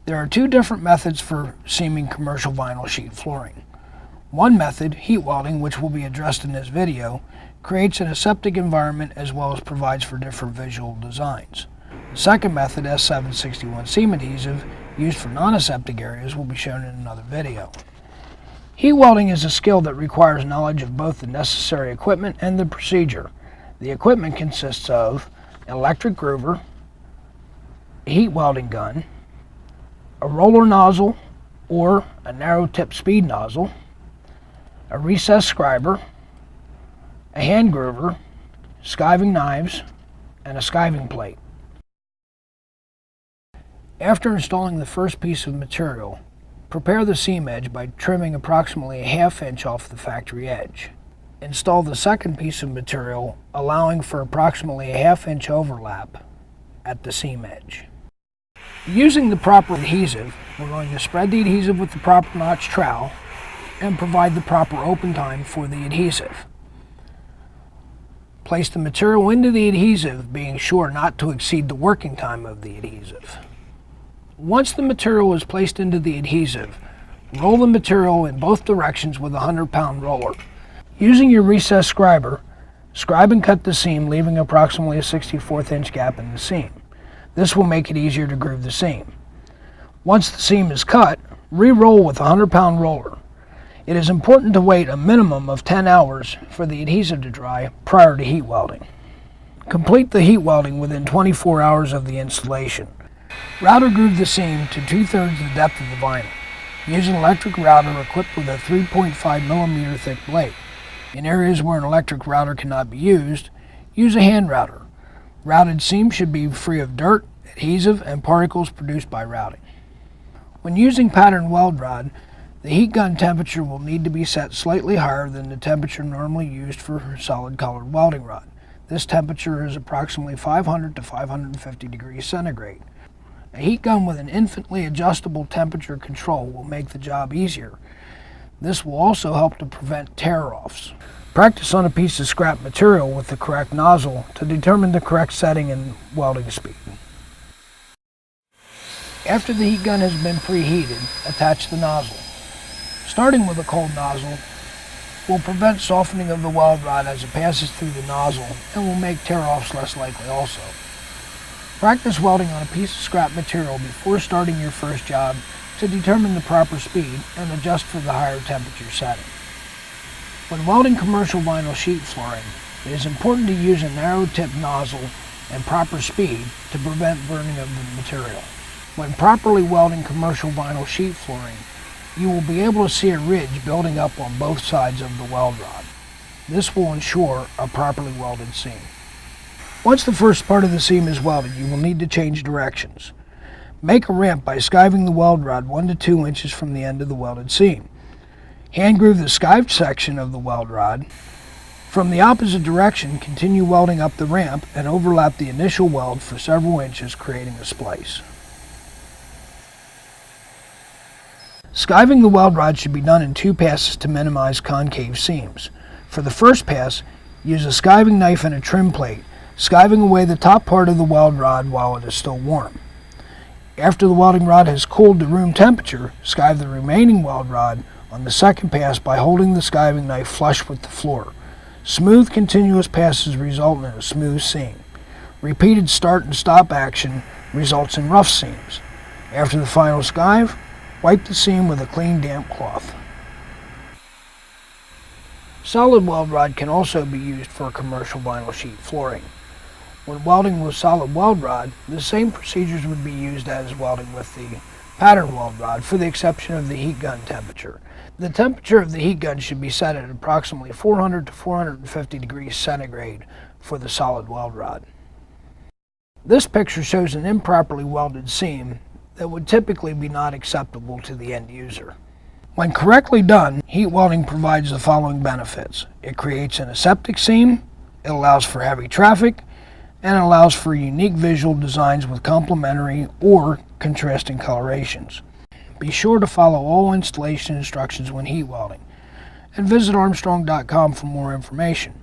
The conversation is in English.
There are two different methods for seaming commercial vinyl sheet flooring. One method, heat welding, which will be addressed in this video, creates an aseptic environment as well as provides for different visual designs. The second method, S761 seam adhesive, used for non-aseptic areas, will be shown in another video. Heat welding is a skill that requires knowledge of both the necessary equipment and the procedure. The equipment consists of an electric groover, a heat welding gun, a roller nozzle or a narrow tip speed nozzle, a recessed scriber, a hand groover, skiving knives, and a skiving plate. After installing the first piece of material, prepare the seam edge by trimming approximately a ½ inch off the factory edge. Install the second piece of material, allowing for approximately a ½ inch overlap at the seam edge. Using the proper adhesive, we're going to spread the adhesive with the proper notch trowel and provide the proper open time for the adhesive. Place the material into the adhesive, being sure not to exceed the working time of the adhesive. Once the material is placed into the adhesive, roll the material in both directions with a 100-pound roller. Using your recessed scriber, scribe and cut the seam, leaving approximately a 64th inch gap in the seam. This will make it easier to groove the seam. Once the seam is cut, re-roll with a 100-pound roller. It is important to wait a minimum of 10 hours for the adhesive to dry prior to heat welding. Complete the heat welding within 24 hours of the installation. Router groove the seam to 2/3 the depth of the vinyl. Use an electric router equipped with a 3.5 millimeter thick blade. In areas where an electric router cannot be used, use a hand router. Routed seam should be free of dirt, adhesive, and particles produced by routing. When using pattern weld rod, the heat gun temperature will need to be set slightly higher than the temperature normally used for solid colored welding rod. This temperature is approximately 500 to 550 degrees centigrade. A heat gun with an infinitely adjustable temperature control will make the job easier. This will also help to prevent tear-offs. Practice on a piece of scrap material with the correct nozzle to determine the correct setting and welding speed. After the heat gun has been preheated, attach the nozzle. Starting with a cold nozzle will prevent softening of the weld rod as it passes through the nozzle and will make tear-offs less likely also. Practice welding on a piece of scrap material before starting your first job to determine the proper speed and adjust for the higher temperature setting. When welding commercial vinyl sheet flooring, it is important to use a narrow tip nozzle and proper speed to prevent burning of the material. When properly welding commercial vinyl sheet flooring, you will be able to see a ridge building up on both sides of the weld rod. This will ensure a properly welded seam. Once the first part of the seam is welded, you will need to change directions. Make a ramp by skiving the weld rod 1 to 2 inches from the end of the welded seam. Hand groove the skived section of the weld rod. From the opposite direction, continue welding up the ramp and overlap the initial weld for several inches, creating a splice. Skiving the weld rod should be done in 2 passes to minimize concave seams. For the first pass, use a skiving knife and a trim plate, skiving away the top part of the weld rod while it is still warm. After the welding rod has cooled to room temperature, skive the remaining weld rod on the second pass by holding the skiving knife flush with the floor. Smooth, continuous passes result in a smooth seam. Repeated start and stop action results in rough seams. After the final skive, wipe the seam with a clean, damp cloth. Solid weld rod can also be used for commercial vinyl sheet flooring. When welding with solid weld rod, the same procedures would be used as welding with the pattern weld rod, for the exception of the heat gun temperature. The temperature of the heat gun should be set at approximately 400 to 450 degrees centigrade for the solid weld rod. This picture shows an improperly welded seam that would typically be not acceptable to the end user. When correctly done, heat welding provides the following benefits. It creates an aseptic seam, it allows for heavy traffic, and allows for unique visual designs with complementary or contrasting colorations. Be sure to follow all installation instructions when heat welding, and visit Armstrong.com for more information.